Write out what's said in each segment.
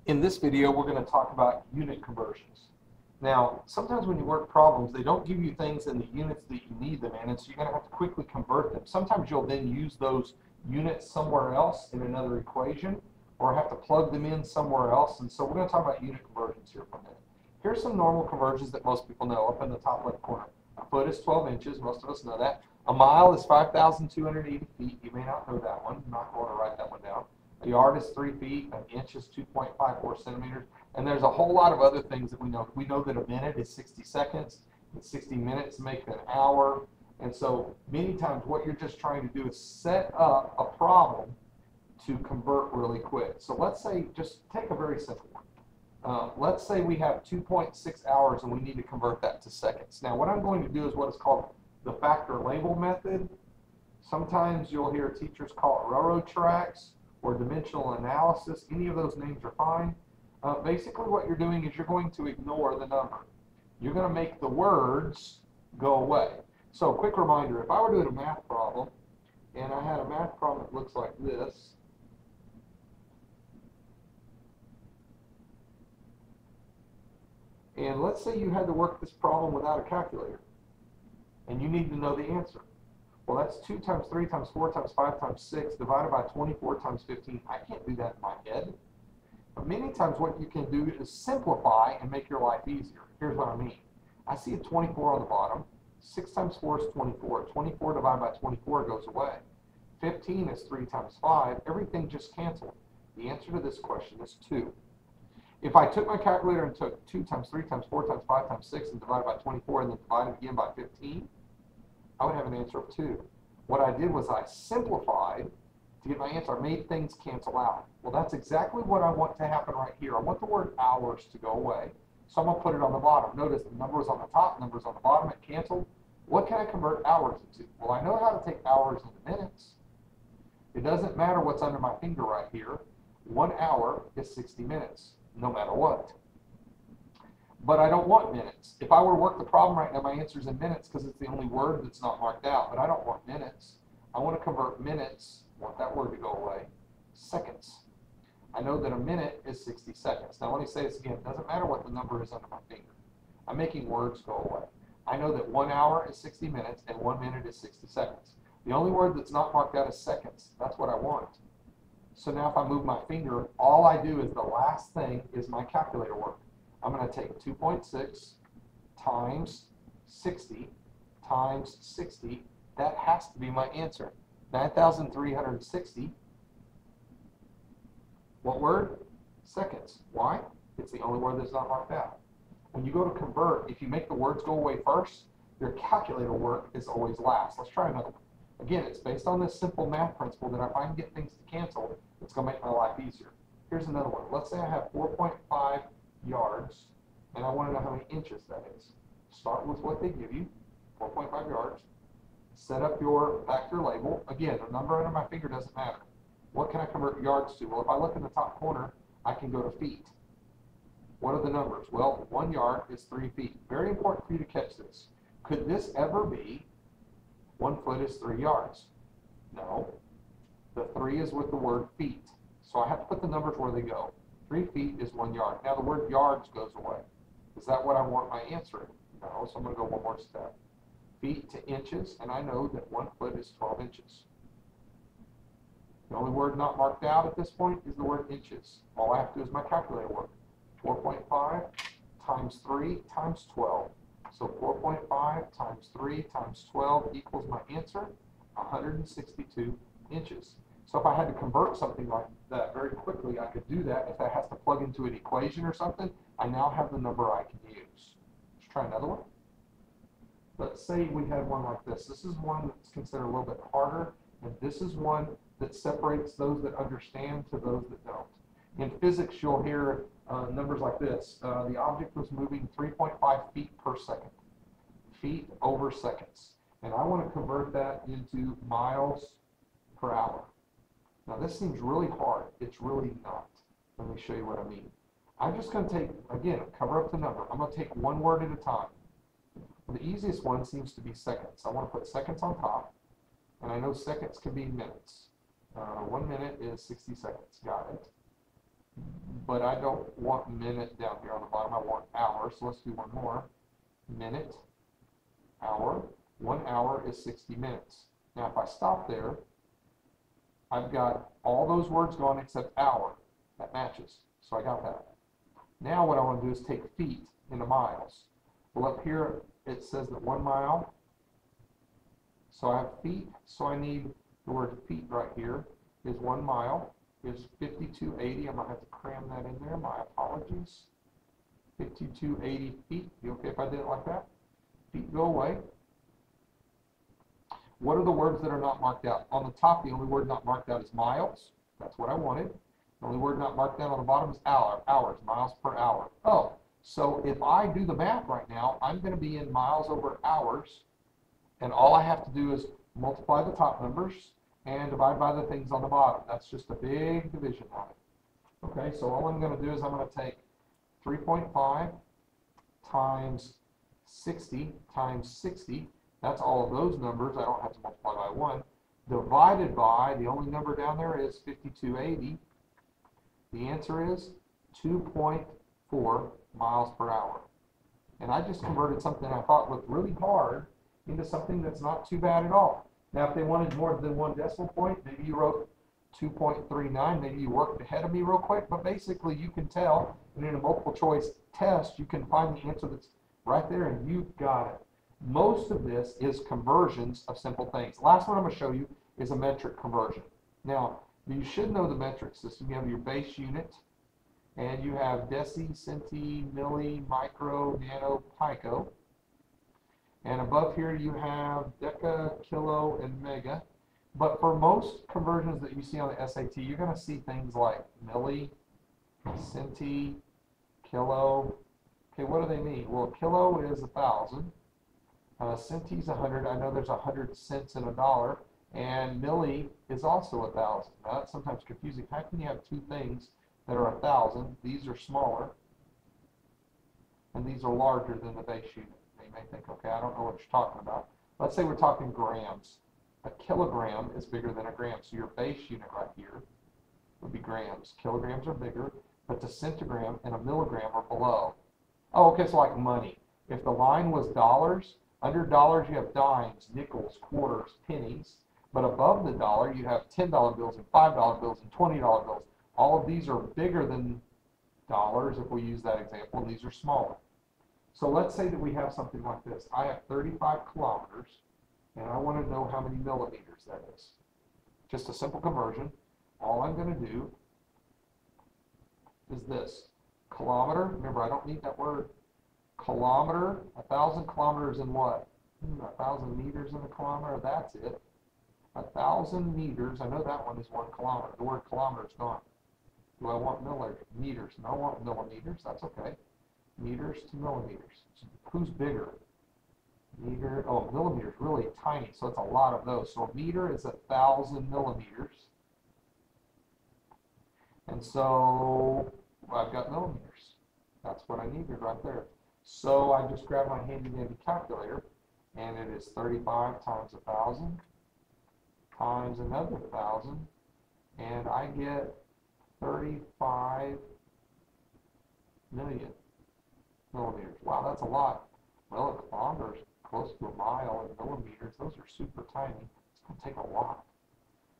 In this video, we're going to talk about unit conversions. Now, sometimes when you work problems, they don't give you things in the units that you need them in, and so you're going to have to quickly convert them. Sometimes you'll then use those units somewhere else in another equation, or have to plug them in somewhere else, and so we're going to talk about unit conversions here for a minute. Here's some normal conversions that most people know up in the top left corner. A foot is 12 inches, most of us know that. A mile is 5,280 feet. You may not know that one. I'm not going to write that one down. A yard is 3 feet, an inch is 2.54 centimeters, and there's a whole lot of other things that we know. We know that a minute is 60 seconds, and 60 minutes make an hour, and so many times what you're just trying to do is set up a problem to convert really quick. So let's say, just take a very simple one. Let's say we have 2.6 hours and we need to convert that to seconds. Now what I'm going to do is what is called the factor label method. Sometimes you'll hear teachers call it railroad tracks or dimensional analysis. Any of those names are fine. Basically what you're doing is you're going to ignore the number. You're going to make the words go away. So quick reminder, if I were doing a math problem and I had a math problem that looks like this, and let's say you had to work this problem without a calculator and you need to know the answer. Well, that's 2 times 3 times 4 times 5 times 6 divided by 24 times 15. I can't do that in my head. But many times what you can do is simplify and make your life easier. Here's what I mean. I see a 24 on the bottom. 6 times 4 is 24. 24 divided by 24 goes away. 15 is 3 times 5. Everything just canceled. The answer to this question is 2. If I took my calculator and took 2 times 3 times 4 times 5 times 6 and divided by 24 and then divided again by 15, I would have an answer of 2. What I did was I simplified to get my answer. I made things cancel out. Well, that's exactly what I want to happen right here. I want the word hours to go away. So I'm going to put it on the bottom. Notice the number is on the top, numbers on the bottom. It canceled. What can I convert hours into? Well, I know how to take hours into minutes. It doesn't matter what's under my finger right here. 1 hour is 60 minutes, no matter what. But I don't want minutes. If I were to work the problem right now, my answer is in minutes because it's the only word that's not marked out. But I don't want minutes. I want to convert minutes, I want that word to go away, seconds. I know that a minute is 60 seconds. Now let me say this again. It doesn't matter what the number is under my finger. I'm making words go away. I know that 1 hour is 60 minutes and 1 minute is 60 seconds. The only word that's not marked out is seconds. That's what I want. So now if I move my finger, all I do is the last thing is my calculator work. I'm going to take 2.6 times 60 times 60. That has to be my answer. 9,360. What word? Seconds. Why? It's the only word that's not marked out. When you go to convert, if you make the words go away first, your calculator work is always last. Let's try another one. Again, it's based on this simple math principle that if I can get things to cancel, it's going to make my life easier. Here's another one. Let's say I have 4.5 yards, and I want to know how many inches that is. Start with what they give you, 4.5 yards. Set up your factor label. Again, the number under my finger doesn't matter. What can I convert yards to? Well, if I look in the top corner, I can go to feet. What are the numbers? Well, 1 yard is 3 feet. Very important for you to catch this. Could this ever be 1 foot is 3 yards? No. The 3 is with the word feet. So I have to put the numbers where they go. 3 feet is 1 yard. Now the word yards goes away. Is that what I want my answer? No, so I'm going to go one more step. Feet to inches, and I know that 1 foot is 12 inches. The only word not marked out at this point is the word inches. All I have to do is my calculator work. 4.5 times 3 times 12. So 4.5 times 3 times 12 equals my answer, 162 inches. So if I had to convert something like that very quickly, I could do that. If that has to plug into an equation or something, I now have the number I can use. Let's try another one. Let's say we had one like this. This is one that's considered a little bit harder, and this is one that separates those that understand to those that don't. In physics, you'll hear numbers like this. The object was moving 3.5 feet per second. Feet over seconds. And I want to convert that into miles per hour. Now this seems really hard. It's really not. Let me show you what I mean. I'm just going to take, again, cover up the number. I'm going to take one word at a time. The easiest one seems to be seconds. I want to put seconds on top, and I know seconds can be minutes. 1 minute is 60 seconds. Got it. but I don't want minute down here on the bottom. I want hour. So let's do one more. Minute, hour. 1 hour is 60 minutes. Now, if I stop there, I've got all those words gone except hour. That matches. So I got that. Now what I want to do is take feet into miles. Well, up here it says that 1 mile. So I have feet. So I need the word feet right here. Is 1 mile. Is 5280. I'm going to have to cram that in there. My apologies. 5280 feet. You okay if I did it like that? Feet go away. What are the words that are not marked out? On the top, the only word not marked out is miles. That's what I wanted. The only word not marked out on the bottom is hours, miles per hour. Oh, so if I do the math right now, I'm going to be in miles over hours, and all I have to do is multiply the top numbers and divide by the things on the bottom. That's just a big division line. Okay, so all I'm going to do is I'm going to take 3.5 times 60 times 60. That's all of those numbers. I don't have to multiply by 1. Divided by, the only number down there is 5280. The answer is 2.4 miles per hour. And I just converted something I thought looked really hard into something that's not too bad at all. Now, if they wanted more than 1 decimal point, maybe you wrote 2.39. Maybe you worked ahead of me real quick. But basically, you can tell, and in a multiple choice test, you can find the answer that's right there, and you've got it. Most of this is conversions of simple things. The last one I'm going to show you is a metric conversion. Now, you should know the metric system. You have your base unit, and you have deci, centi, milli, micro, nano, pico. And above here you have deca, kilo, and mega. But for most conversions that you see on the SAT, you're going to see things like milli, centi, kilo. Okay, what do they mean? Well, kilo is 1,000. Centi's 100. I know there's 100 cents in a dollar. And milli is also 1,000. Now that's sometimes confusing. How can you have two things that are 1,000? These are smaller, and these are larger than the base unit. You may think, okay, I don't know what you're talking about. Let's say we're talking grams. A kilogram is bigger than a gram. So your base unit right here would be grams. Kilograms are bigger, but the centigram and a milligram are below. Oh, okay, so like money. If the line was dollars, under dollars you have dimes, nickels, quarters, pennies. But above the dollar, you have $10 bills and $5 bills and $20 bills. All of these are bigger than dollars, if we use that example, and these are smaller. So let's say that we have something like this. I have 35 kilometers, and I want to know how many millimeters that is. Just a simple conversion. All I'm going to do is this. Kilometer, remember I don't need that word. Kilometer, 1,000 kilometers in what? 1,000 meters in a kilometer, that's it. 1,000 meters, I know that one is 1 kilometer. The word kilometer is gone. Do I want millimeters? No, I want millimeters, that's okay. Meters to millimeters. Who's bigger? Meter, oh, millimeters, really tiny, so it's a lot of those. So a meter is 1,000 millimeters. And so I've got millimeters. That's what I needed right there. So I just grab my handy dandy calculator, and it is 35 times 1,000 times another 1,000, and I get 35 million millimeters. Wow, that's a lot. Well, a kilometer is close to a mile, and millimeters, those are super tiny. It's going to take a lot.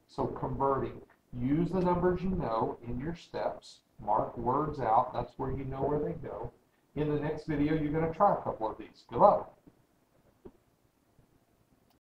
So converting, use the numbers you know in your steps. Mark words out. That's where you know where they go. In the next video, you're going to try a couple of these. Good luck.